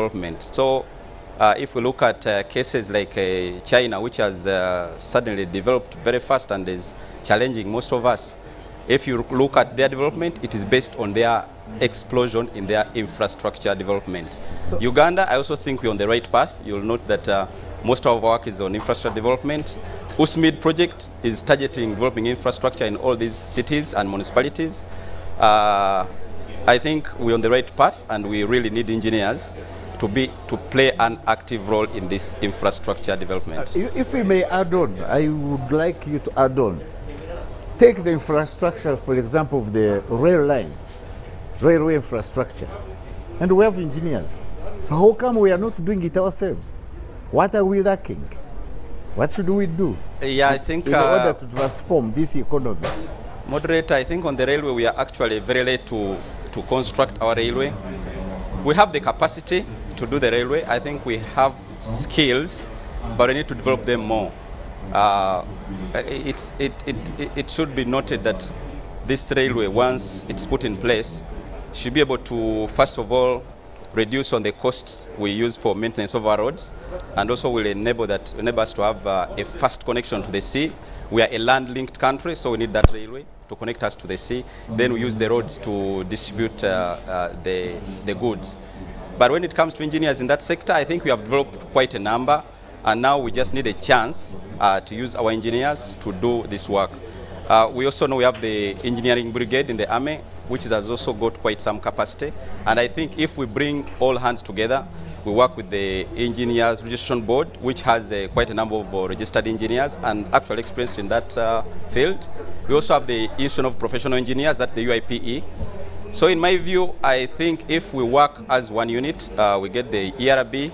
development. So if we look at cases like China, which has suddenly developed very fast and is challenging most of us, if you look at their development, it is based on their explosion in their infrastructure development. So Uganda, I also think we're on the right path. You'll note that most of our work is on infrastructure development. USMID project is targeting developing infrastructure in all these cities and municipalities. I think we're on the right path, and we really need engineers to play an active role in this infrastructure development. If we may add on, I would like you to add on. Take the infrastructure, for example, of the rail line, railway infrastructure, and we have engineers. So how come we are not doing it ourselves? What are we lacking? What should we do? Yeah, I think in order to transform this economy? Moderator, I think on the railway we are actually very late to construct our railway. We have the capacity to do the railway. I think we have skills, but we need to develop them more. It should be noted that this railway, once it's put in place, should be able to, first of all, reduce on the costs we use for maintenance of our roads, and also will enable us to have a fast connection to the sea. We are a land-linked country, so we need that railway to connect us to the sea. Then we use the roads to distribute the goods. But when it comes to engineers in that sector, I think we have developed quite a number, and now we just need a chance to use our engineers to do this work. We also know we have the engineering brigade in the army, which has also got quite some capacity. And I think if we bring all hands together, we work with the Engineers Registration Board, which has quite a number of registered engineers and actual experience in that field. We also have the Institute of Professional Engineers, that's the UIPE. So in my view, I think if we work as one unit, we get the ERB,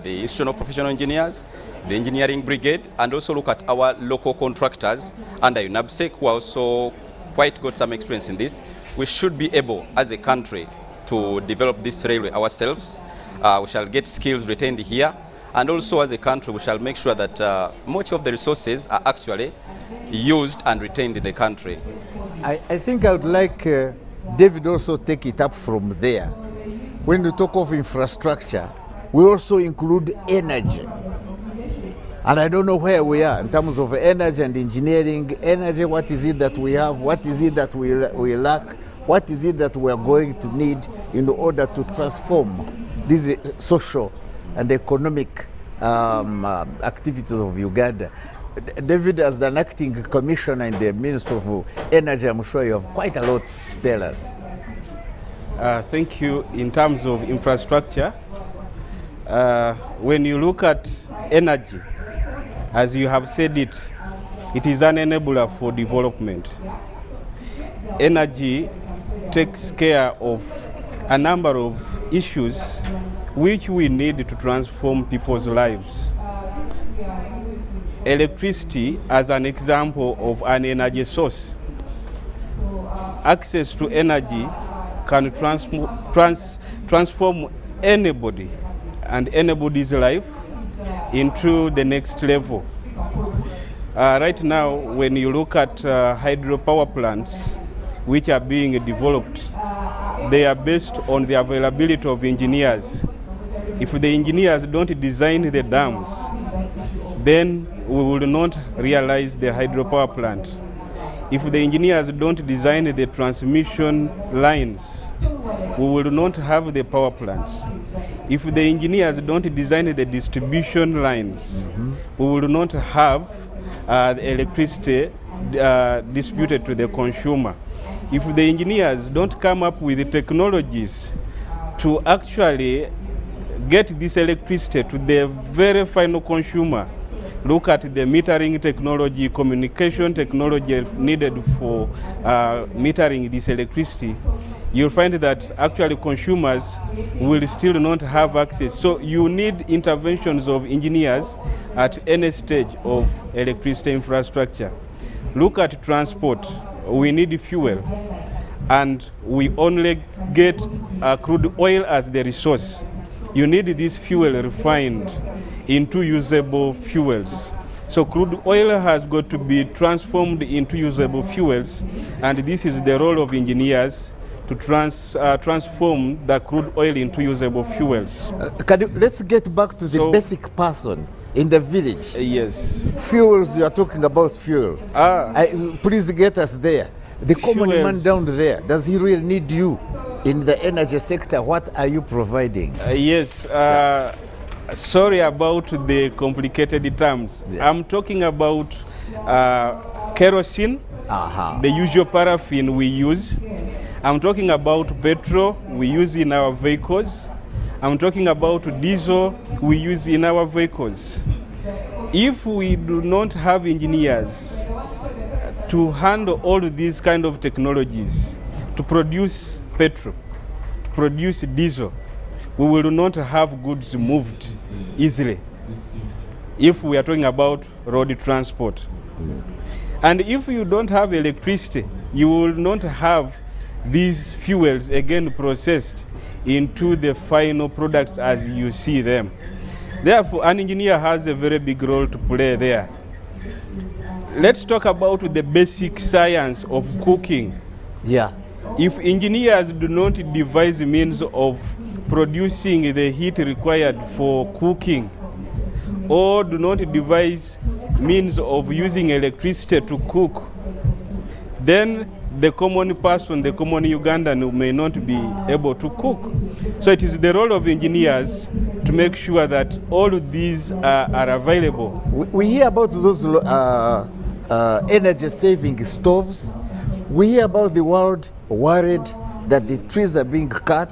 the Institute of Professional Engineers, the Engineering Brigade, and also look at our local contractors under UNABSEC, who also quite got some experience in this. We should be able, as a country, to develop this railway ourselves. We shall get skills retained here, and also as a country, we shall make sure that much of the resources are actually used and retained in the country. I think I would like David also take it up from there. When we talk of infrastructure, we also include energy. And I don't know where we are in terms of energy and engineering. Energy, what is it that we have? What is it that we lack? What is it that we are going to need in order to transform these social and economic activities of Uganda? David, as an acting commissioner in the Ministry of Energy, I'm sure you have quite a lot to tell us. Thank you. In terms of infrastructure, when you look at energy, as you have said it is an enabler for development. Energy takes care of a number of issues which we need to transform people's lives. Electricity, as an example of an energy source. Access to energy can transform anybody and anybody's life into the next level. Right now, when you look at hydropower plants which are being developed, they are based on the availability of engineers. If the engineers don't design the dams, then we will not realize the hydropower plant. If the engineers don't design the transmission lines, we will not have the power plants. If the engineers don't design the distribution lines, we will not have the electricity distributed to the consumer. If the engineers don't come up with the technologies to actually get this electricity to the very final consumer, look at the metering technology, communication technology needed for metering this electricity, you'll find that actually consumers will still not have access. So you need interventions of engineers at any stage of electricity infrastructure. Look at transport. We need fuel, and we only get crude oil as the resource. You need this fuel refined into usable fuels. So crude oil has got to be transformed into usable fuels, and this is the role of engineers to transform the crude oil into usable fuels. Let's get back to the So- basic person in the village. Yes. Fuels, you are talking about fuel. Please get us there. The common man Fuels. down there, does he really need you in the energy sector? What are you providing? Yes. Sorry about the complicated terms. Yeah. I'm talking about kerosene, Aha. the usual paraffin we use. I'm talking about petrol we use in our vehicles. I'm talking about diesel we use in our vehicles. If we do not have engineers to handle all these kind of technologies, to produce petrol, to produce diesel, we will not have goods moved easily if we are talking about road transport. And if you don't have electricity, you will not have these fuels again processed into the final products as you see them. Therefore, an engineer has a very big role to play there. Let's talk about the basic science of cooking. Yeah. If engineers do not devise means of producing the heat required for cooking, or do not devise means of using electricity to cook, then the common person, the common Ugandan may not be able to cook. So it is the role of engineers to make sure that all of these are available. We hear about those energy-saving stoves. We hear about the world worried that the trees are being cut,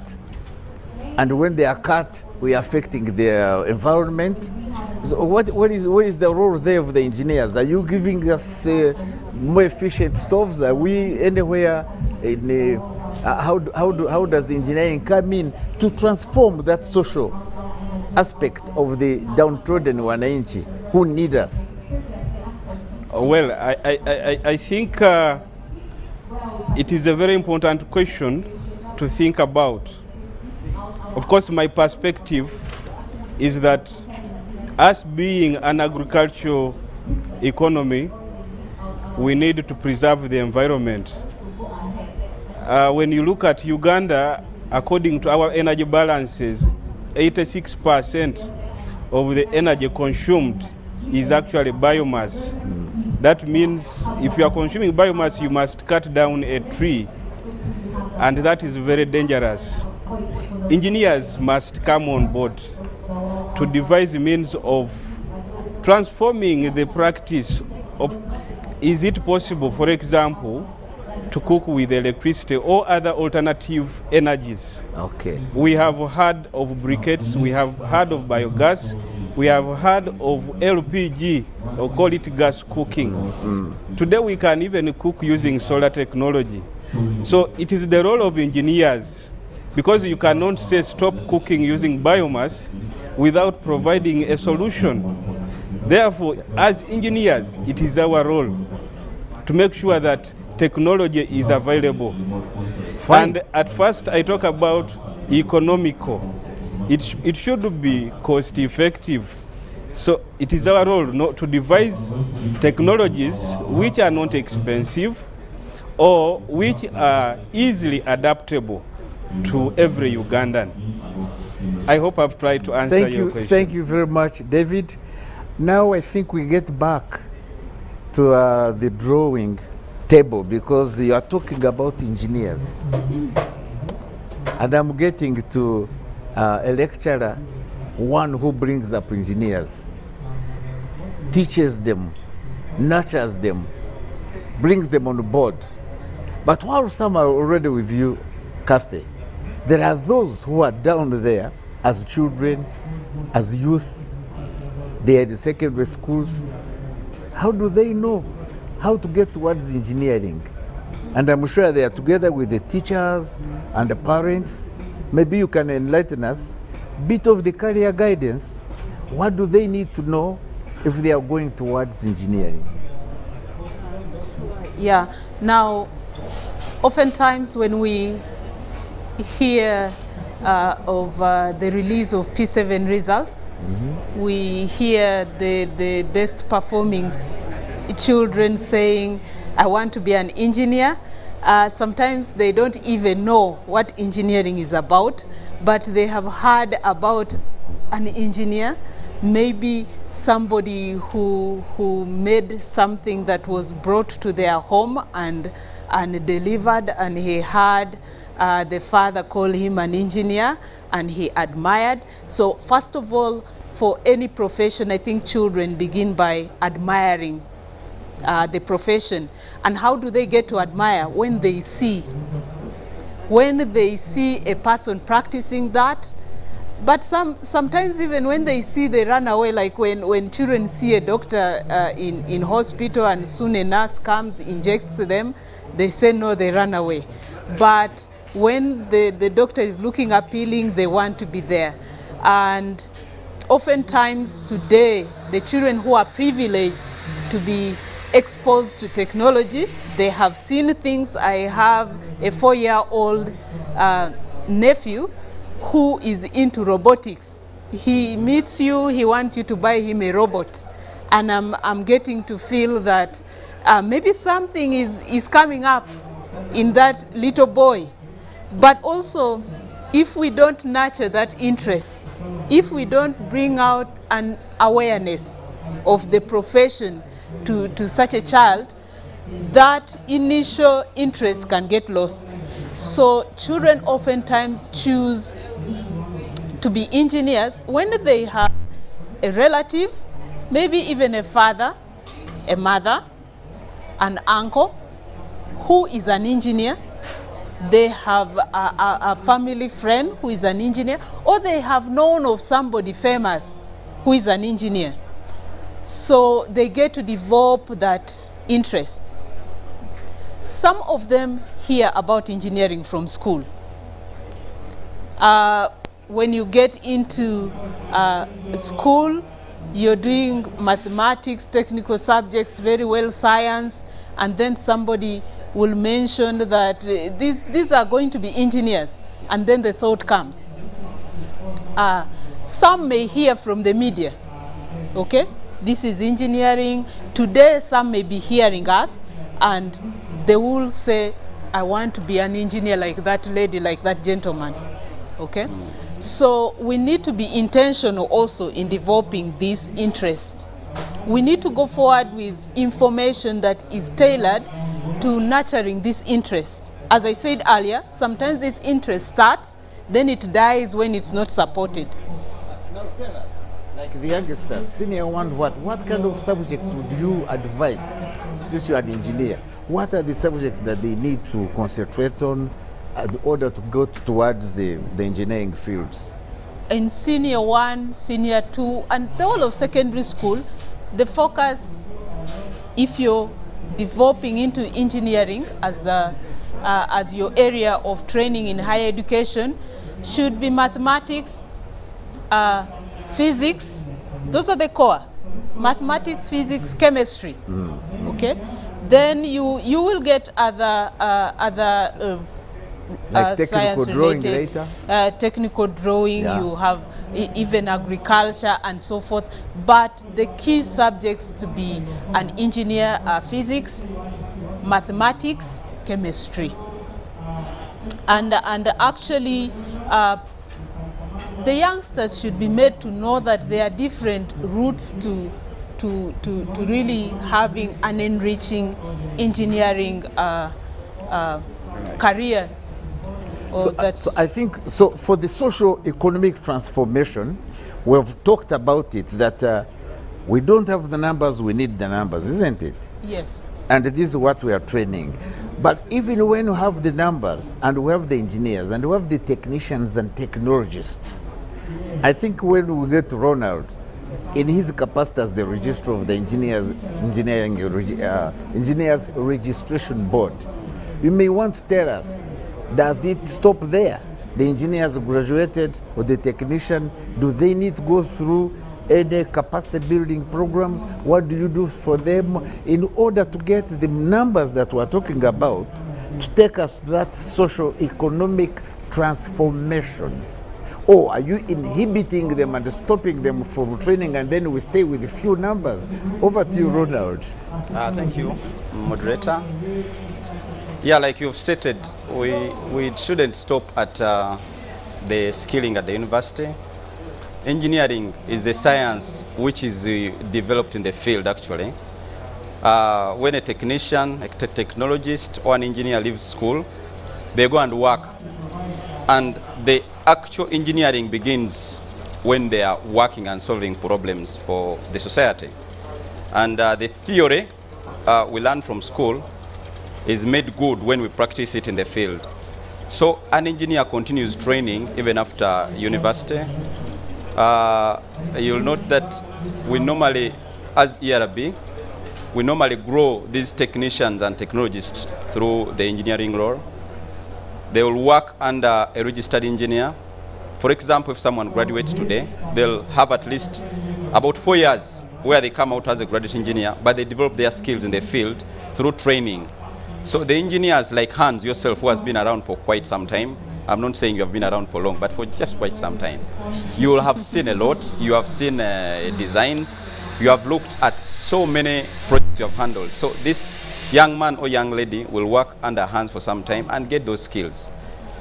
and when they are cut, we are affecting the environment. So what is the role there of the engineers? Are you giving us more efficient stoves? Are we anywhere in how does the engineering come in to transform that social aspect of the downtrodden wananchi who need us? Well, I think it is a very important question to think about. Of course, my perspective is that us being an agricultural economy, we need to preserve the environment. When you look at Uganda, according to our energy balances, 86% of the energy consumed is actually biomass. That means if you are consuming biomass, you must cut down a tree, and that is very dangerous. Engineers must come on board to devise means of transforming the practice of, is it possible, for example, to cook with electricity or other alternative energies? Okay. We have heard of briquettes, we have heard of biogas, we have heard of LPG, or call it gas cooking. Today we can even cook using solar technology. So it is the role of engineers, because you cannot say stop cooking using biomass without providing a solution. Therefore, as engineers, it is our role to make sure that technology is available. Fine. And at first I talk about economical. It should be cost effective. So it is our role not to devise technologies which are not expensive or which are easily adaptable to every Ugandan. I hope I've tried to answer your question. Thank you very much, David. Now I think we get back to the drawing table, because you are talking about engineers. And I'm getting to a lecturer, one who brings up engineers, teaches them, nurtures them, brings them on board. But while some are already with you, Kathy, there are those who are down there as children, as youth. They are in the secondary schools. How do they know how to get towards engineering? And I'm sure they are together with the teachers and the parents. Maybe you can enlighten us a bit of the career guidance. What do they need to know if they are going towards engineering? Yeah. Now, oftentimes when we hear of the release of P7 results, we hear the best performing children saying, I want to be an engineer. Sometimes they don't even know what engineering is about, but they have heard about an engineer, maybe somebody who made something that was brought to their home and delivered, and he had the father call him an engineer and he admired. So first of all, for any profession, I think children begin by admiring the profession. And how do they get to admire? When they see a person practicing that. But sometimes even when they see, they run away, like when children see a doctor in hospital and soon a nurse comes, injects them, they say no, they run away. But when the doctor is looking appealing, they want to be there. And oftentimes today, the children who are privileged to be exposed to technology, they have seen things. I have a 4-year-old nephew who is into robotics. He meets you, he wants you to buy him a robot. And I'm getting to feel that maybe something is coming up in that little boy. But also, if we don't nurture that interest, if we don't bring out an awareness of the profession to such a child, that initial interest can get lost. So children oftentimes choose to be engineers when they have a relative, maybe even a father, a mother, an uncle who is an engineer. They have a family friend who is an engineer, or they have known of somebody famous who is an engineer. So they get to develop that interest. Some of them hear about engineering from school. When you get into school, you're doing mathematics, technical subjects, very well science, and then somebody will mention that these are going to be engineers, and then the thought comes. Some may hear from the media, okay? This is engineering. Today, some may be hearing us, and they will say, I want to be an engineer like that lady, like that gentleman, okay? So we need to be intentional also in developing this interest. We need to go forward with information that is tailored to nurturing this interest. As I said earlier, sometimes this interest starts, then it dies when it's not supported. Now tell us, like the youngsters, senior one, what kind of subjects would you advise, since you are an engineer? What are the subjects that they need to concentrate on in order to go towards the engineering fields? In senior 1, senior 2, and the whole of secondary school, the focus, if you're developing into engineering as your area of training in higher education, should be mathematics, physics. Those are the core. Mathematics, physics, chemistry. Okay. Then you will get other like technical drawing later. Technical drawing. Yeah. You have even agriculture and so forth. But the key subjects to be an engineer are physics, mathematics, chemistry, and actually. The youngsters should be made to know that there are different routes to really having an enriching engineering career. So I think, so for the socio-economic transformation, we've talked about it, that we don't have the numbers, we need the numbers, isn't it? Yes. And this is what we are training. But even when we have the numbers, and we have the engineers, and we have the technicians and technologists, I think when we get Ronald, in his capacity as the registrar of the Engineers Registration Board, you may want to tell us, does it stop there? The engineers graduated, or the technician, do they need to go through any capacity building programs? What do you do for them in order to get the numbers that we're talking about to take us to that socio-economic transformation? Or are you inhibiting them and stopping them from training, and then we stay with a few numbers? Over to you, Ronald. Thank you, moderator. Yeah, like you've stated, we shouldn't stop at the skilling at the university. Engineering is a science which is developed in the field, actually. When a technician, a technologist, or an engineer leaves school, they go and work. And the actual engineering begins when they are working and solving problems for the society. And the theory we learn from school is made good when we practice it in the field. So an engineer continues training even after university. You'll note that we normally, as ERB, we normally grow these technicians and technologists through the engineering role. They will work under a registered engineer. For example, if someone graduates today, they'll have at least about 4 years where they come out as a graduate engineer, but they develop their skills in the field through training. So the engineers like Hans, yourself, who has been around for quite some time, I'm not saying you have been around for long, but for just quite some time, you will have seen a lot. You have seen designs. You have looked at so many projects you have handled. So this young man or young lady will work under Hans for some time and get those skills.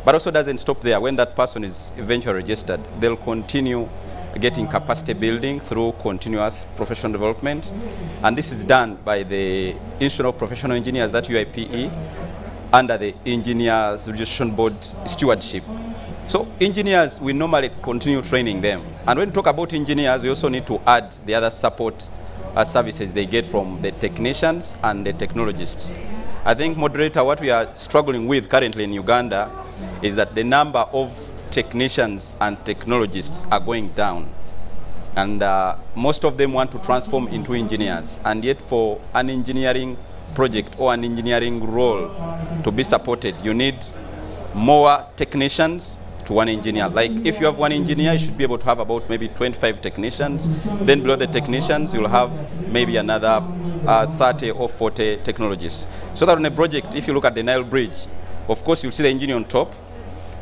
But also doesn't stop there. When that person is eventually registered, they'll continue getting capacity building through continuous professional development. And this is done by the Institute of Professional Engineers, that UIPE, under the Engineers Registration Board stewardship. So engineers, we normally continue training them. And when we talk about engineers, we also need to add the other support services they get from the technicians and the technologists. I think, moderator, what we are struggling with currently in Uganda is that the number of technicians and technologists are going down. And most of them want to transform into engineers. And yet for an engineering project or an engineering role to be supported, you need more technicians to one engineer. Like if you have one engineer, you should be able to have about maybe 25 technicians. Then below the technicians, you'll have maybe another 30 or 40 technologists. So that on a project, if you look at the Nile Bridge, of course you'll see the engineer on top,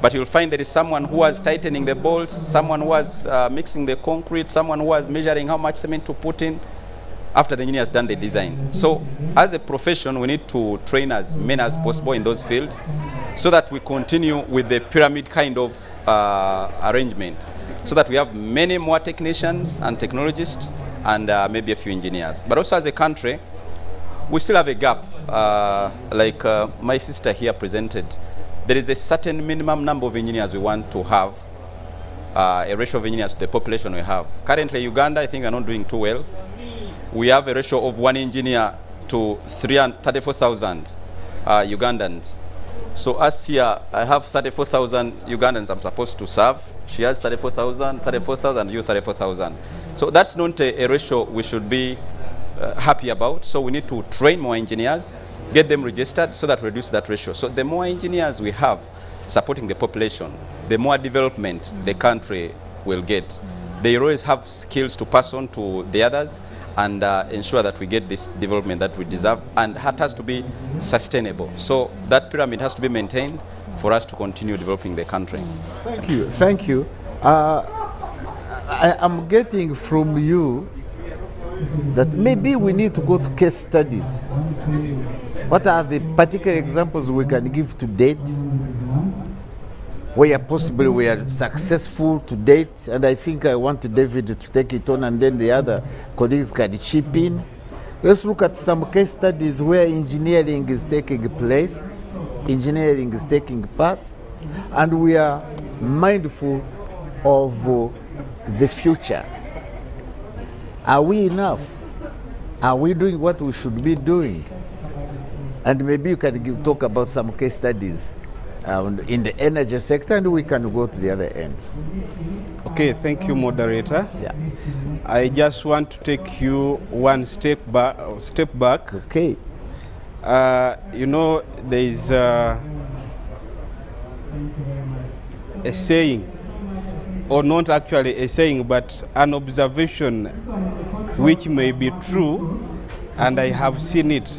but you'll find there is someone who was tightening the bolts, someone who was mixing the concrete, someone who was measuring how much cement to put in after the engineer has done the design. So as a profession, we need to train as many as possible in those fields so that we continue with the pyramid kind of arrangement, so that we have many more technicians and technologists and maybe a few engineers. But also as a country, we still have a gap. Like my sister here presented, there is a certain minimum number of engineers we want to have, a ratio of engineers to the population we have. Currently, Uganda, I think, are not doing too well. We have a ratio of 1 engineer to 34,000 Ugandans. So as here, I have 34,000 Ugandans I'm supposed to serve. She has 34,000, you 34,000. So that's not a ratio we should be happy about. So we need to train more engineers, get them registered so that we reduce that ratio. So the more engineers we have supporting the population, the more development the country will get. They always have skills to pass on to the others and ensure that we get this development that we deserve, and it has to be sustainable. So that pyramid has to be maintained for us to continue developing the country. Thank you. Thank you. I am getting from you that maybe we need to go to case studies. What are the particular examples we can give to date where possible we are successful to date? And I think I want David to take it on, and then the other colleagues can chip in. Let's look at some case studies where engineering is taking place, engineering is taking part, and we are mindful of the future. Are we enough? Are we doing what we should be doing? And maybe you can talk about some case studies in the energy sector, and we can go to the other end. Okay, thank you, moderator. Yeah. I just want to take you one step back. Okay. You know, there is a saying, or not actually a saying, but an observation which may be true, and I have seen it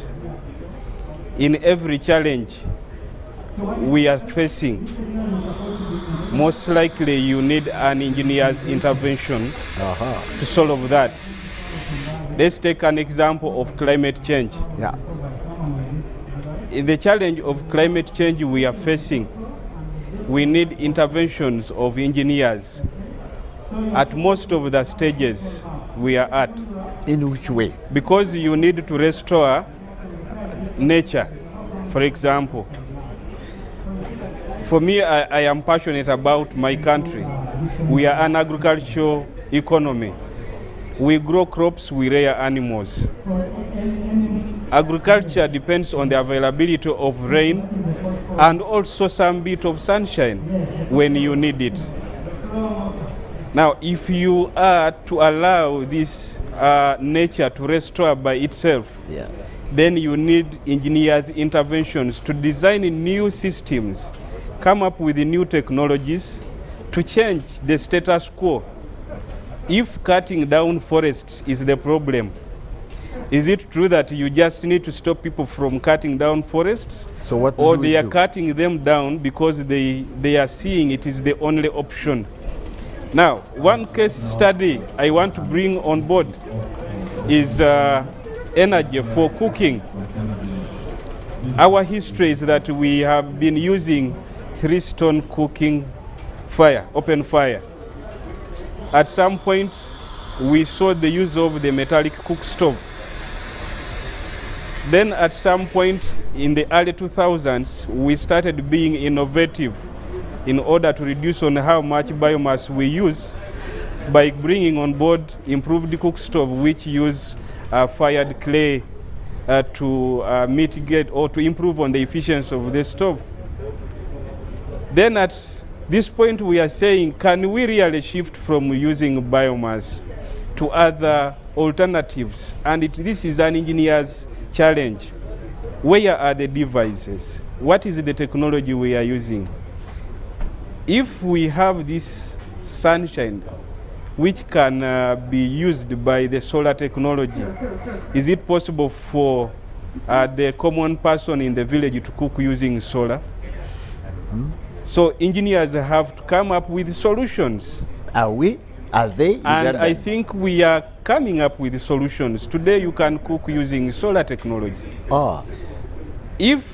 in every challenge we are facing. Most likely you need an engineer's intervention to solve that. Let's take an example of climate change. Yeah. in the challenge of climate change we are facing, we need interventions of engineers at most of the stages we are at. In which way? Because you need to restore nature, for example. For me, I am passionate about my country. We are an agricultural economy. We grow crops, we rear animals. Agriculture depends on the availability of rain and also some bit of sunshine when you need it. Now, if you are to allow this nature to restore by itself, Yeah. then you need engineers' interventions to design new systems, come up with new technologies to change the status quo. If cutting down forests is the problem, is it true that you just need to stop people from cutting down forests? So what Or do we they are do? cutting them down because they are seeing it is the only option? Now, one case study I want to bring on board is energy for cooking. Our history is that we have been using 3-stone cooking fire, open fire. At some point, we saw the use of the metallic cook stove. Then at some point in the early 2000s, we started being innovative in order to reduce on how much biomass we use by bringing on board improved cook stove which use fired clay to mitigate or to improve on the efficiency of the stove. Then at this point we are saying, can we really shift from using biomass to other alternatives? And this is an engineer's challenge. Where are the devices? What is the technology we are using? If we have this sunshine, which can be used by the solar technology, is it possible for the common person in the village to cook using solar? So engineers have to come up with solutions. Are we? Are they? And Uganda? I think we are coming up with solutions. Today you can cook using solar technology. Oh, If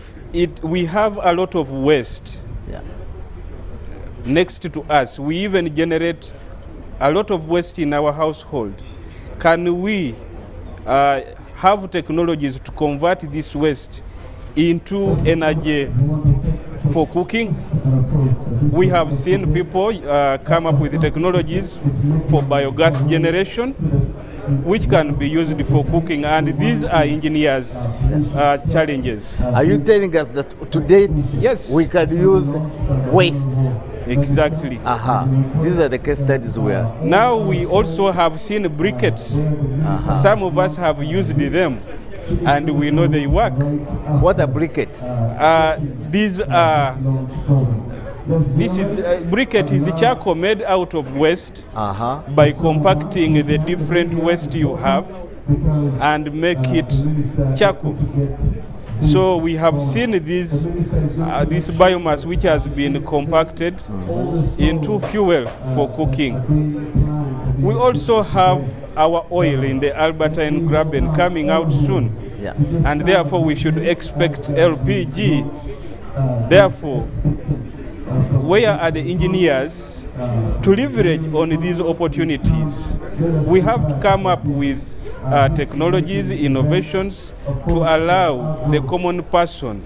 we have a lot of waste yeah. next to us, we even generate a lot of waste in our household. Can we have technologies to convert this waste into energy for cooking? We have seen people come up with technologies for biogas generation, which can be used for cooking, and these are engineers' challenges. Are you telling us that to date, Yes. we can use waste? Exactly. Aha. These are the case studies we are. Now we also have seen briquettes. Some of us have used them, and we know they work. What are briquettes? Briquette is charcoal made out of waste by compacting the different waste you have and make it charcoal. So we have seen this biomass which has been compacted into fuel for cooking. We also have our oil in the Albertine Graben coming out soon. Yeah. And therefore we should expect LPG. Therefore, where are the engineers to leverage on these opportunities? We have to come up with technologies, innovations to allow the common person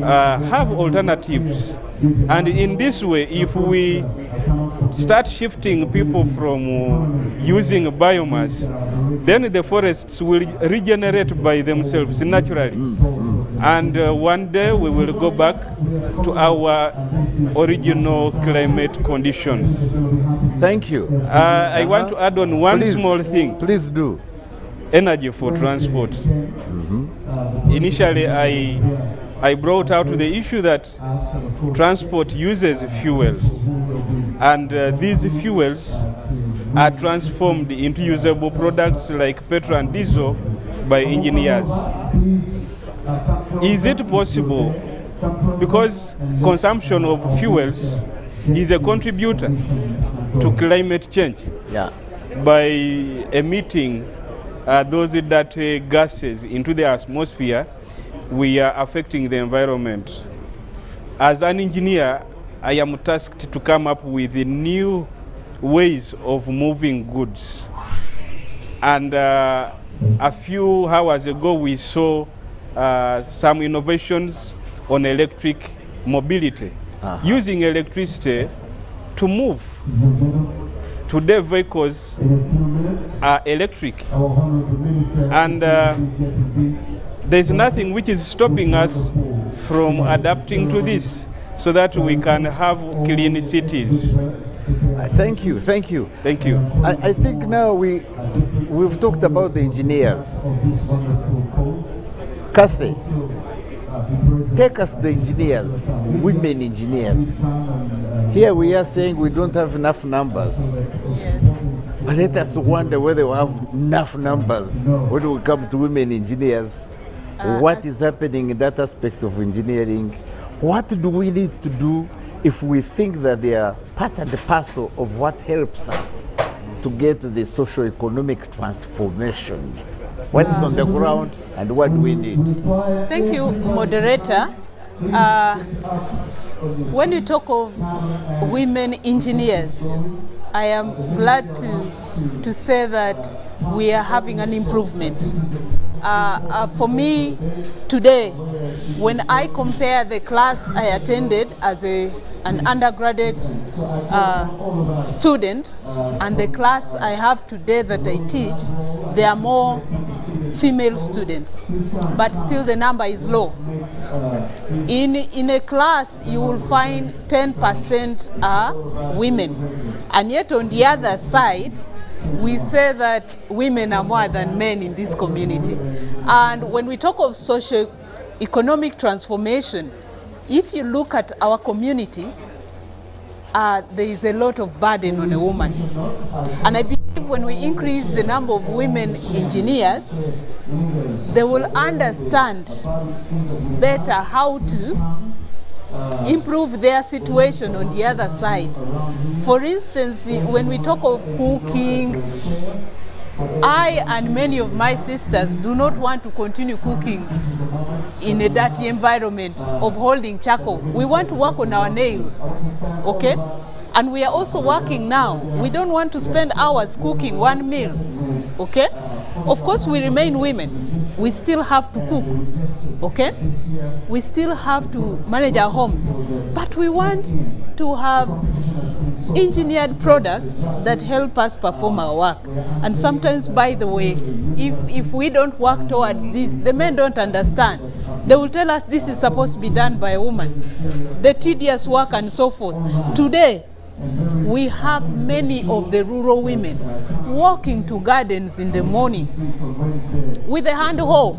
have alternatives. And in this way, if we start shifting people from using biomass, then the forests will regenerate by themselves naturally. And one day we will go back to our original climate conditions. Thank you. I want to add on one Please. small thing. Please do. Energy for transport. Initially, I brought out the issue that transport uses fuel, and these fuels are transformed into usable products like petrol and diesel by engineers. Is it possible, because consumption of fuels is a contributor to climate change Yeah. by emitting those dirty gases into the atmosphere, we are affecting the environment. As an engineer, I am tasked to come up with new ways of moving goods. And a few hours ago, we saw some innovations on electric mobility, using electricity to move. Today, vehicles are electric, and there's nothing which is stopping us from adapting to this so that we can have clean cities. Thank you, thank you. Thank you. I think now we've talked about the engineers. Kathy, take us the engineers, women engineers. Here we are saying we don't have enough numbers. Yes. But let us wonder whether we have enough numbers when we come to women engineers. What is happening in that aspect of engineering? What do we need to do if we think that they are part and parcel of what helps us to get the socio-economic transformation? What's on the ground and what do we need? Thank you, moderator. When you talk of women engineers, I am glad to say that we are having an improvement. For me, today, when I compare the class I attended as an undergraduate student and the class I have today that I teach, there are more female students, but still the number is low. In a class, you will find 10% are women, and yet on the other side, we say that women are more than men in this community. And when we talk of socio-economic transformation, if you look at our community, there is a lot of burden on a woman. And I believe when we increase the number of women engineers, they will understand better how to improve their situation on the other side. For instance, when we talk of cooking, I and many of my sisters do not want to continue cooking in a dirty environment of holding charcoal. We want to work on our nails, okay? And we are also working now. We don't want to spend hours cooking one meal, okay? Of course, we remain women. We still have to cook, okay? We still have to manage our homes. But we want to have engineered products that help us perform our work. And sometimes, by the way, if we don't work towards this, the men don't understand. They will tell us this is supposed to be done by a woman, the tedious work and so forth. Today, we have many of the rural women walking to gardens in the morning with a hand hoe,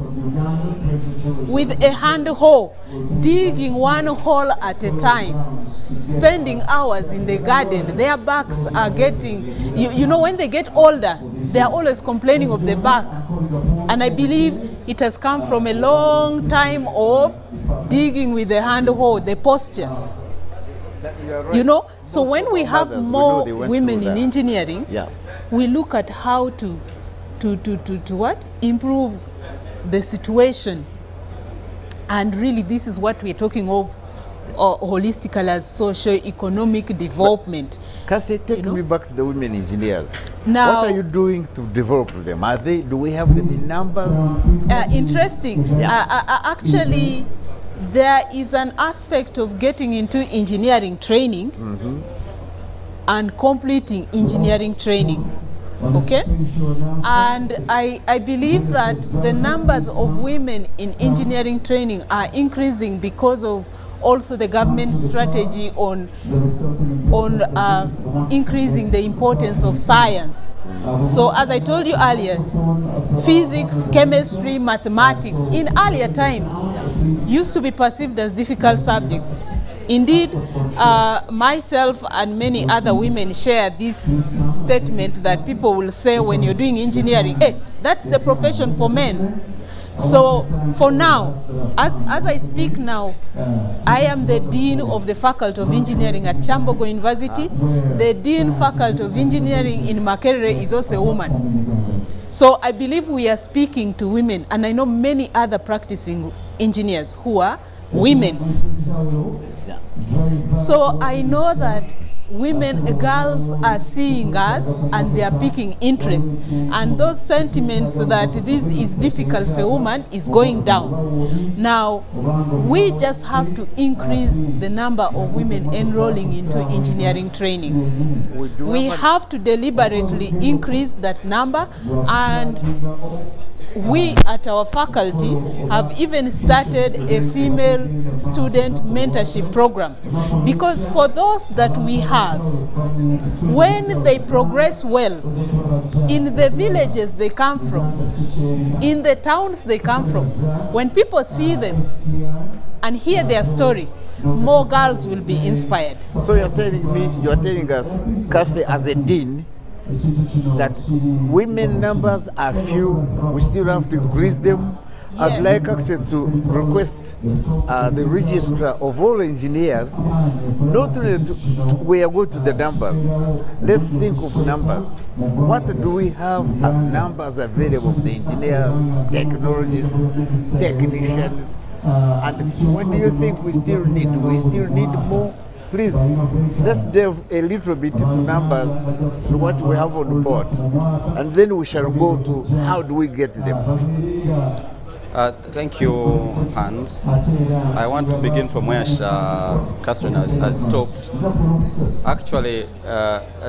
digging one hole at a time, spending hours in the garden. Their backs are getting, you know, when they get older, they are always complaining of the back. And I believe it has come from a long time of digging with the hand hoe, the posture. Right. You know, so when we have more women in engineering, we look at how to what? Improve the situation. And really, this is what we're talking of holistically as socio-economic development. Kathy, take me back to the women engineers. Now, what are you doing to develop them? Do we have them in numbers? Interesting. Actually, there is an aspect of getting into engineering training and completing engineering training, okay? And I believe that the numbers of women in engineering training are increasing because of also the government strategy on increasing the importance of science. So as I told you earlier, physics, chemistry, mathematics in earlier times used to be perceived as difficult subjects. Indeed, myself and many other women share this statement that people will say when you're doing engineering, hey, that's the profession for men. So for now, as I speak now, I am the Dean of the Faculty of Engineering at Kyambogo University. The Dean Faculty of Engineering in Makerere is also a woman. So I believe we are speaking to women, and I know many other practicing engineers who are women. So I know that girls are seeing us and they are picking interest, and those sentiments that this is difficult for a woman is going down. Now we just have to increase the number of women enrolling into engineering training. We have to deliberately increase that number, and we at our faculty have even started a female student mentorship program, because for those that we have, when they progress well in the villages they come from, in the towns they come from, when people see them and hear their story, more girls will be inspired. So you're telling us, Kathy, as a dean, that women numbers are few, we still have to increase them. Yes. I'd like actually to request the registrar of all engineers, not only we are going to the numbers, let's think of numbers. What do we have as numbers available for the engineers, technologists, technicians, and what do you think we still need? Do we still need more? Please, let's delve a little bit into numbers, what we have on board, and then we shall go to how do we get them. Thank you, Hans. I want to begin from where Catherine has stopped. Actually,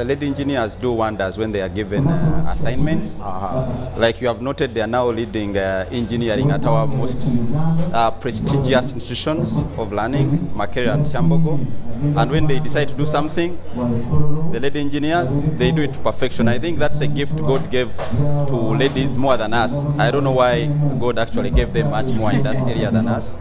lady engineers do wonders when they are given assignments. Like you have noted, they are now leading engineering at our most prestigious institutions of learning, Makerere and Kyambogo. And when they decide to do something, the lady engineers, they do it to perfection. I think that's a gift God gave to ladies more than us. I don't know why God actually gave them much more in that area than us.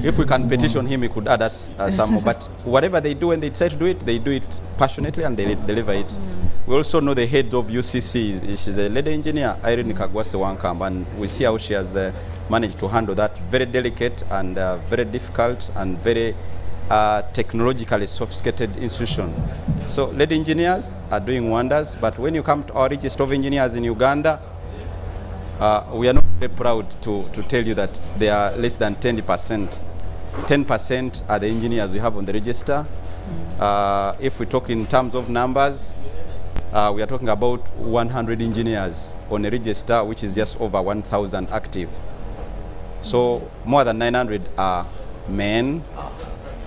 If we can petition him, he could add us some more. But whatever they do, when they decide to do it, they do it passionately and they deliver it. We also know the head of UCC. She's a lady engineer, Irene Kagwase Wankam, and we see how she has managed to handle that very delicate and very difficult and very technologically sophisticated institution. So lady engineers are doing wonders, but when you come to our register of engineers in Uganda, we are not very proud to tell you that they are less than 10%. 10% are the engineers we have on the register. If we talk in terms of numbers, we are talking about 100 engineers on a register, which is just over 1,000 active. So more than 900 are men,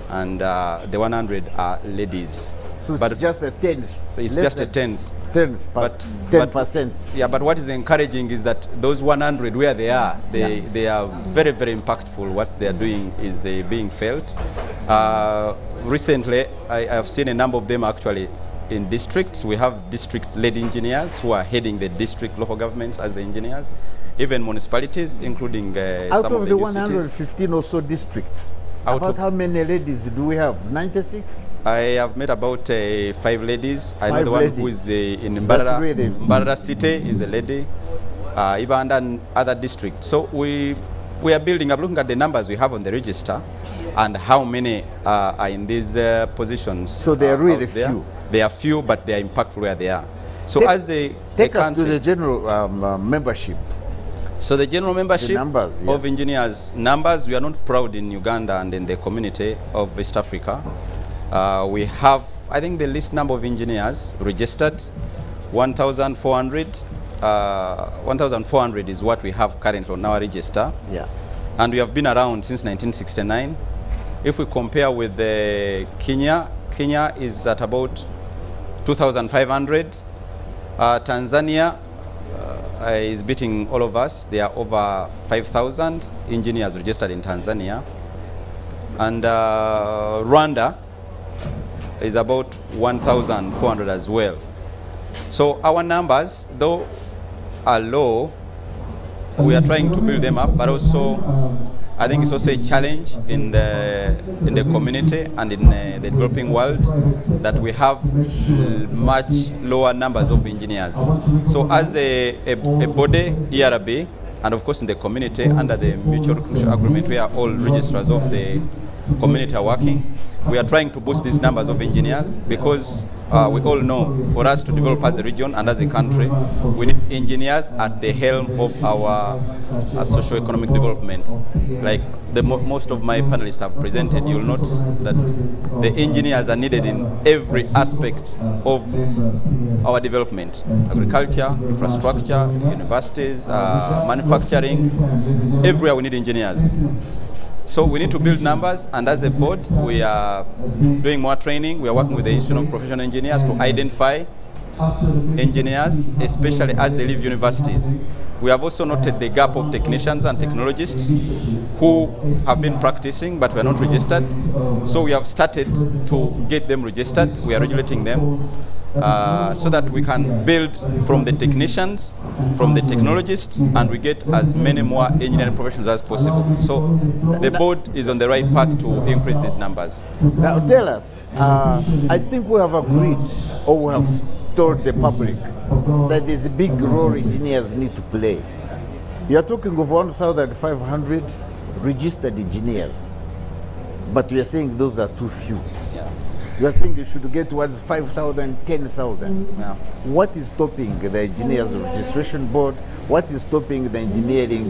and the 100 are ladies. So but it's just a tenth. It's just a tenth. 10%. Yeah, but what is encouraging is that those 100, where they are, they are very, very impactful. What they are doing is being felt. Recently, I have seen a number of them actually in districts. We have district-led engineers who are heading the district local governments as the engineers, even municipalities, including out some of the new 115 cities. or so districts. Out About of how many ladies do we have? 96? I have met about 5 ladies. I know 5 the one ladies. who is in That's really- Mbarara City is a lady, even and other districts. So we are building up, looking at the numbers we have on the register and how many are in these positions. So they are really out there. few. They are few, but they are impactful where they are. So Take- as a Take us country, to the general membership. so the general membership numbers, of yes. engineers, numbers, we are not proud in Uganda and in the community of West Africa. We have, I think the least number of engineers registered, 1,400. 1,400 is what we have currently on our register. Yeah. And we have been around since 1969. If we compare with Kenya, Kenya is at about 2,500. Tanzania is beating all of us. There are over 5,000 engineers registered in Tanzania. And Rwanda is about 1,400 as well. So our numbers, though are low, we are trying to build them up, but also I think it's also a challenge in the community and in the developing world that we have much lower numbers of engineers. So as a body, ERB, and of course in the community under the mutual recognition agreement where all registrars of the community are working, we are trying to boost these numbers of engineers because we all know for us to develop as a region and as a country, we need engineers at the helm of our socio-economic development. Like most of my panelists have presented, you'll notice that the engineers are needed in every aspect of our development: agriculture, infrastructure, universities, manufacturing. Everywhere we need engineers. So we need to build numbers, and as a board, we are doing more training. We are working with the Institute of Professional Engineers to identify engineers, especially as they leave universities. We have also noted the gap of technicians and technologists who have been practicing but were not registered. So we have started to get them registered. We are regulating them so that we can build from the technicians, from the technologists, and we get as many more engineering professionals as possible. So the board is on the right path to increase these numbers. Now tell us, I think we have agreed, or we have told the public, that there's a big role engineers need to play. You're talking of 1,500 registered engineers, but you're saying those are too few. You're saying you should get towards 5,000, 10,000. Yeah. What is stopping the Engineers Registration Board? What is stopping the engineering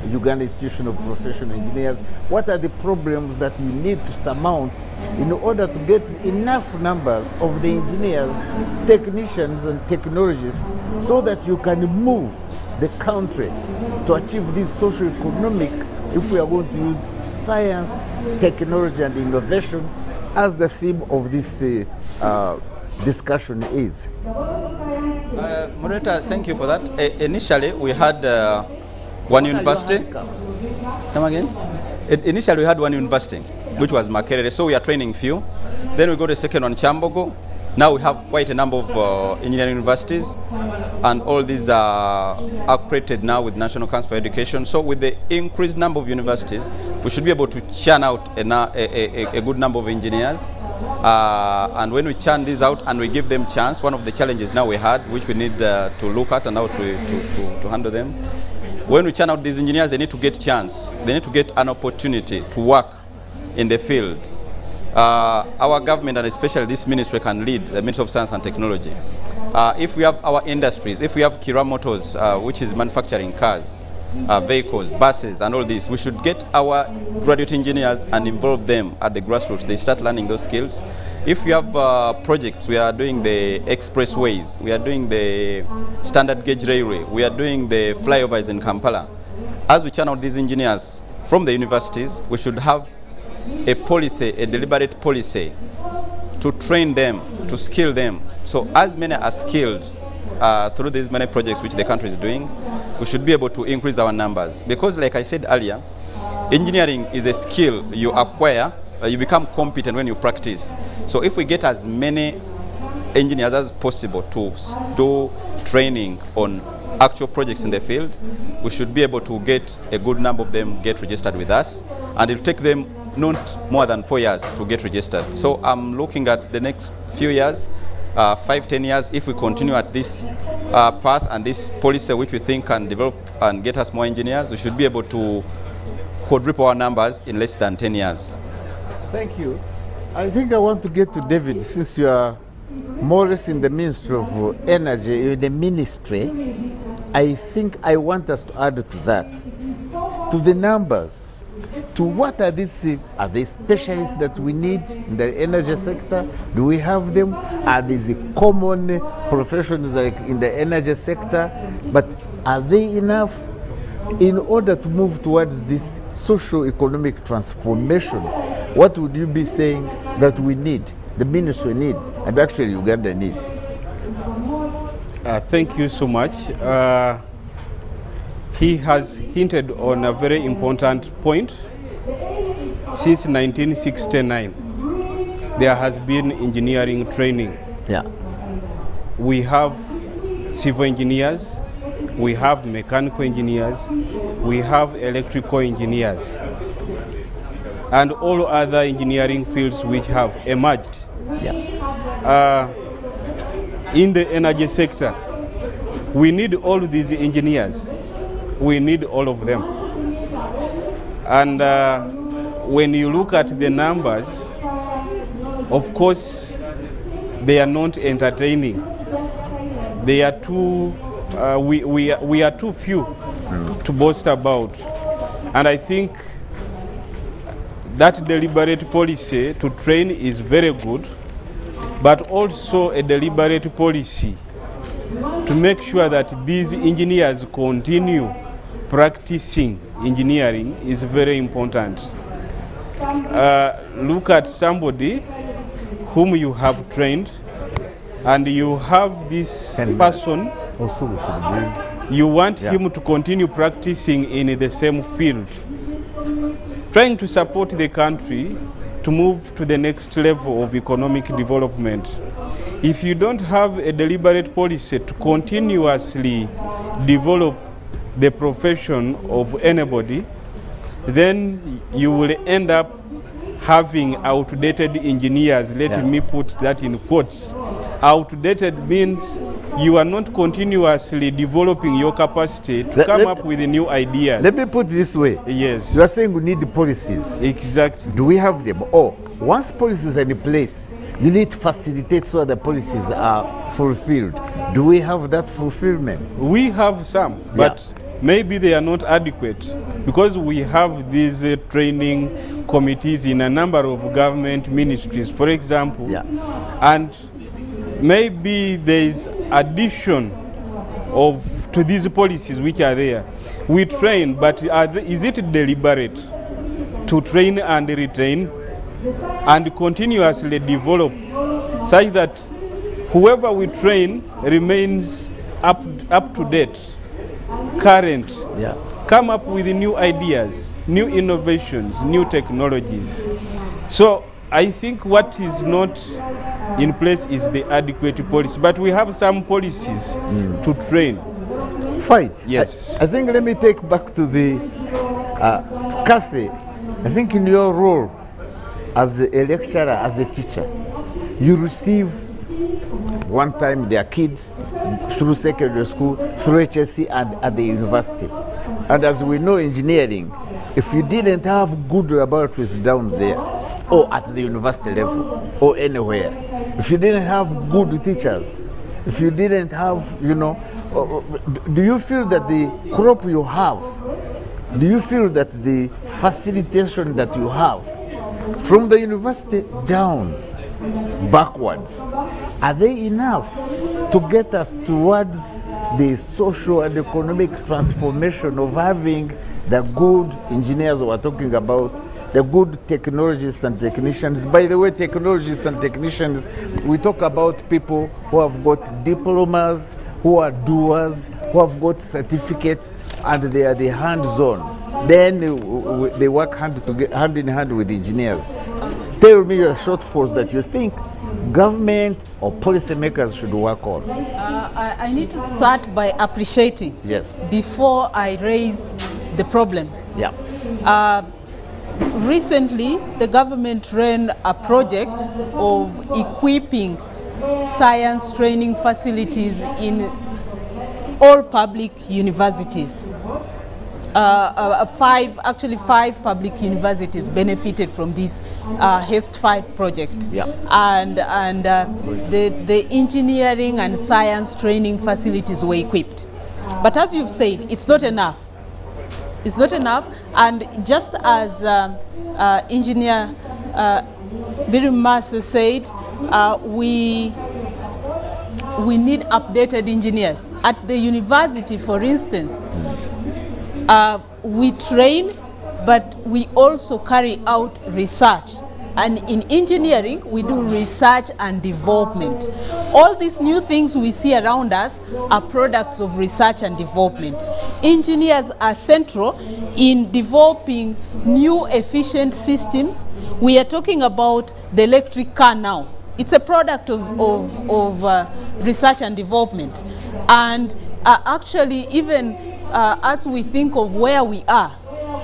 Uganda Institution of Professional Engineers? What are the problems that you need to surmount in order to get enough numbers of the engineers, technicians, and technologists so that you can move the country to achieve this socio-economic, if we are going to use science, technology, and innovation as the theme of this discussion is? Moderator, thank you for that. Initially, we had one university. Come again? Initially, we had one university, which was Makerere, so we are training few. Then we got a second one, Chambogo. Now we have quite a number of engineering universities, and all these are accredited now with National Council for Education. So with the increased number of universities, we should be able to churn out a good number of engineers. And when we churn these out and we give them chance, one of the challenges now we had, which we need to look at and how to handle them, when we churn out these engineers, they need to get chance. They need to get an opportunity to work in the field. Our government, and especially this ministry, can lead, the Ministry of Science and Technology. If we have our industries, if we have Kira Motors, which is manufacturing cars, vehicles, buses, and all this, we should get our graduate engineers and involve them at the grassroots. They start learning those skills. If we have projects, we are doing the expressways, we are doing the standard gauge railway, we are doing the flyovers in Kampala. As we churn out these engineers from the universities, we should have a policy, a deliberate policy to train them, to skill them. So as many are skilled through these many projects which the country is doing, we should be able to increase our numbers. Because like I said earlier, engineering is a skill you acquire, you become competent when you practice. So if we get as many engineers as possible to do training on actual projects in the field, we should be able to get a good number of them get registered with us, and it will take them not more than 4 years to get registered. So I'm looking at the next few years, 5-10 years, if we continue at this path and this policy which we think can develop and get us more engineers, we should be able to quadruple our numbers in less than 10 years. Thank you. I think I want to get to David, since you are more or less in the Ministry of Energy, in the ministry. I think I want us to add to that, to the numbers, to what are these, are they specialists that we need in the energy sector? Do we have them? Are these common professions like in the energy sector? But are they enough in order to move towards this socio-economic transformation? What would you be saying that we need, the ministry needs, and actually Uganda needs? Thank you so much. He has hinted on a very important point. Since 1969, there has been engineering training. Yeah. We have civil engineers, we have mechanical engineers, we have electrical engineers, and all other engineering fields which have emerged. Yeah. In the energy sector, we need all these engineers. We need all of them. And when you look at the numbers, of course, they are not entertaining. They are too, we are too few to boast about. And I think that deliberate policy to train is very good, but also a deliberate policy to make sure that these engineers continue practicing engineering is very important. Look at somebody whom you have trained, and you have this person, you want him to continue practicing in the same field, trying to support the country to move to the next level of economic development. If you don't have a deliberate policy to continuously develop the profession of anybody, then you will end up having outdated engineers. Let me put that in quotes. Outdated means you are not continuously developing your capacity to come up with new ideas. Let me put it this way. Yes. You are saying we need policies. Exactly. Do we have them? Or once policies are in place, you need to facilitate so the policies are fulfilled. Do we have that fulfillment? We have some, but maybe they are not adequate, because we have these training committees in a number of government ministries, for example, and maybe there is addition to these policies which are there. We train, but is it deliberate to train and retrain and continuously develop such that whoever we train remains up to date, current, come up with new ideas, new innovations, new technologies. So I think what is not in place is the adequate policy, but we have some policies to train. Fine. Yes. I think let me take back to the to Kathy. I think in your role as a lecturer, as a teacher, you receive one time their kids through secondary school, through HSC, and at the university. And as we know, engineering, if you didn't have good laboratories down there, or at the university level, or anywhere, if you didn't have good teachers, if you didn't have, do you feel that the crop you have, do you feel that the facilitation that you have from the university down, backwards, are they enough to get us towards the social and economic transformation of having the good engineers we're talking about, the good technologists and technicians? By the way, technologists and technicians, we talk about people who have got diplomas, who are doers, who have got certificates, and they are the hands-on. Then they work hand in hand with engineers. Tell me your shortfalls that you think government or policymakers should work on. I need to start by appreciating before I raise the problem. Recently, the government ran a project of equipping science training facilities in all public universities. Five public universities benefited from this HASTE 5 project. And the engineering and science training facilities were equipped. But as you've said, it's not enough. It's not enough. And just as Engineer Birumas said, we need updated engineers. At the university, for instance, we train, but we also carry out research. And in engineering, we do research and development. All these new things we see around us are products of research and development. Engineers are central in developing new efficient systems. We are talking about the electric car now. It's a product of research and development. And actually, even as we think of where we are,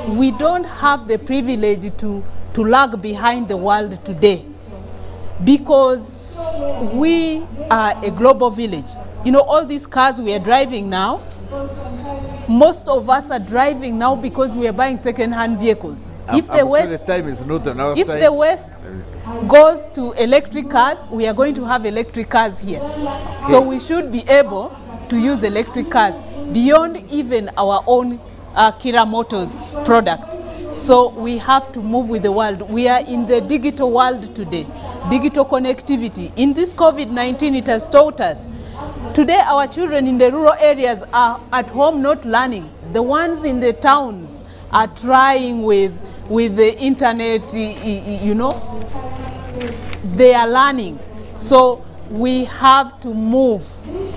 we don't have the privilege to lag behind the world today, because we are a global village. You know, all these cars we are driving now, most of us are driving now because we are buying second-hand vehicles. I'm sorry, the time is not on our if side. the West goes to electric cars, we are going to have electric cars here. So we should be able to use electric cars beyond even our own Kira Motors product. So we have to move with the world. We are in the digital world today, digital connectivity. In this COVID-19, it has taught us. Today, our children in the rural areas are at home not learning. The ones in the towns are trying with the internet, you know, they are learning. So we have to move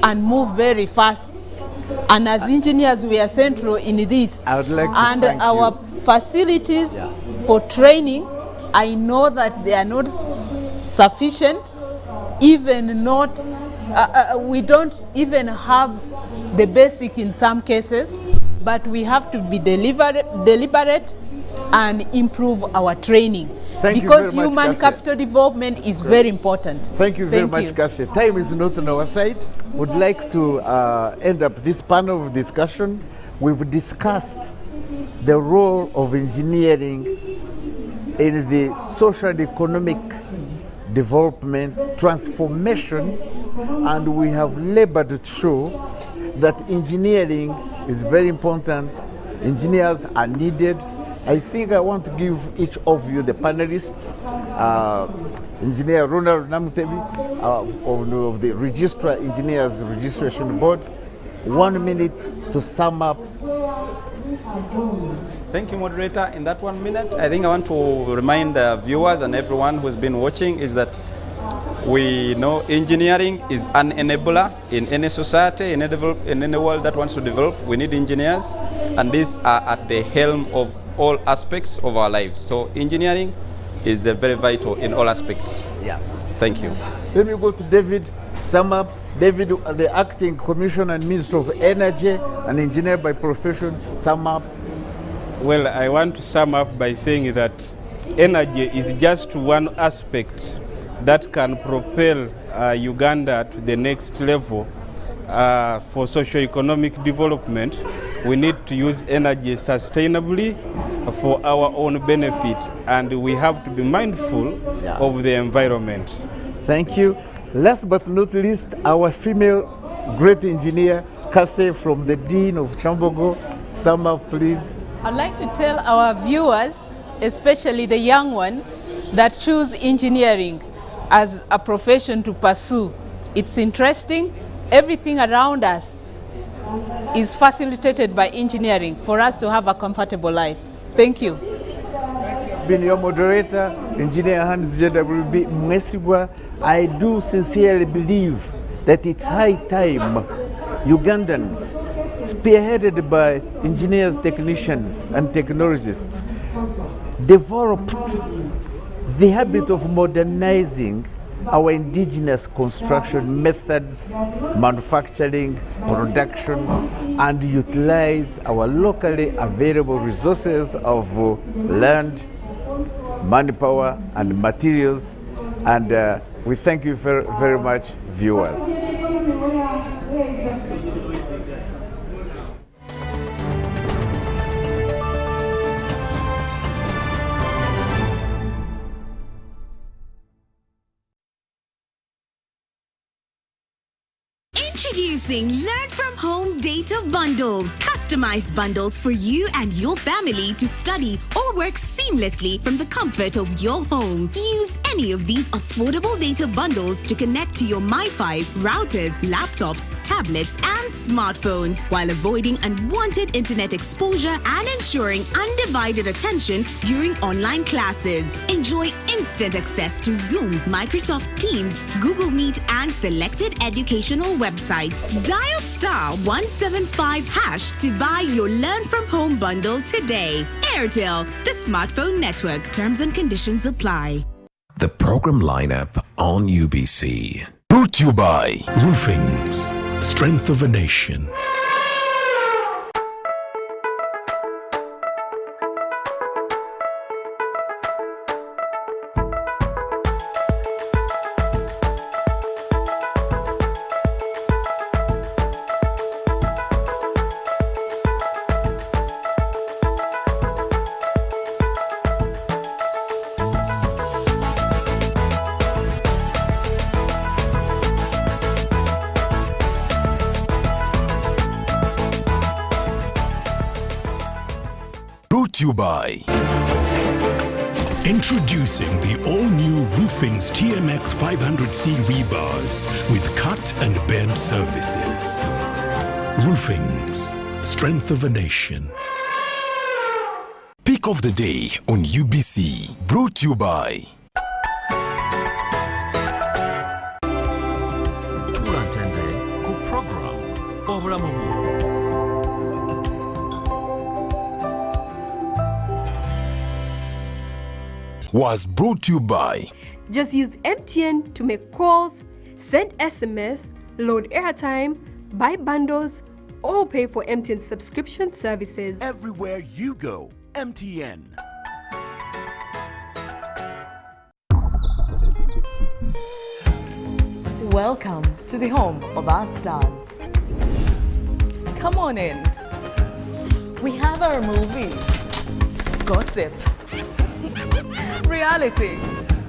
and move very fast. And as engineers, we are central in this. I would like to and thank our facilities for training, I know that they are not sufficient, even not, we don't even have the basic in some cases, but we have to be deliberate and improve our training. Thank you because very much, human Kathy. capital development is very important. Thank you very much, Kathy. Time is not on our side. Would like to end up this panel of discussion. We've discussed the role of engineering in the social and economic development, transformation, and we have labored to show that engineering is very important. Engineers are needed. I think I want to give each of you, the panelists, Engineer Ronald Namutebi of the Registrar Engineers Registration Board, 1 minute to sum up. Thank you, moderator. In that 1 minute, I think I want to remind the viewers and everyone who's been watching is that we know engineering is an enabler in any society, in any world that wants to develop. We need engineers, and these are at the helm of all aspects of our lives. So engineering is very vital in all aspects. Yeah. Thank you. Let me go to David. Sum up. David, the Acting Commissioner and Minister of Energy, an engineer by profession. Sum up. Well, I want to sum up by saying that energy is just one aspect that can propel Uganda to the next level for socio-economic development. We need to use energy sustainably for our own benefit, and we have to be mindful of the environment. Thank you. Last but not least, our female great engineer, Kathy from the Dean of Chambogo. Sum up, please. I'd like to tell our viewers, especially the young ones, that choose engineering as a profession to pursue. It's interesting. Everything around us is facilitated by engineering for us to have a comfortable life. Thank you. Being your moderator, Engineer Hans JWB Mwesigwa, I do sincerely believe that it's high time Ugandans, spearheaded by engineers, technicians, and technologists, developed the habit of modernizing our indigenous construction methods, manufacturing, production, and utilize our locally available resources of land, manpower, and materials. And we thank you very, very much, viewers. Introducing Learn from Home Data Bundles. Customized bundles for you and your family to study or work seamlessly from the comfort of your home. Use any of these affordable data bundles to connect to your MiFi routers, laptops, tablets, and smartphones while avoiding unwanted internet exposure and ensuring undivided attention during online classes. Enjoy instant access to Zoom, Microsoft Teams, Google Meet, and selected educational websites. Dial *175# to buy your Learn from Home bundle today. Airtel, the smartphone network. Terms and conditions apply. The program lineup on UBC. Brought to you by Roofings, Strength of a Nation. Brought to you by introducing the all-new Roofings TMX 500C rebars with cut and bend surfaces. Roofings, strength of a nation. Pick of the day on UBC. Brought to you by Tulantende ku program obulamu bwo. Was brought to you by Just use MTN to make calls, send SMS, load airtime, buy bundles, or pay for MTN subscription services. Everywhere you go, MTN. Welcome to the home of our stars. Come on in. We have our movies, gossip, reality,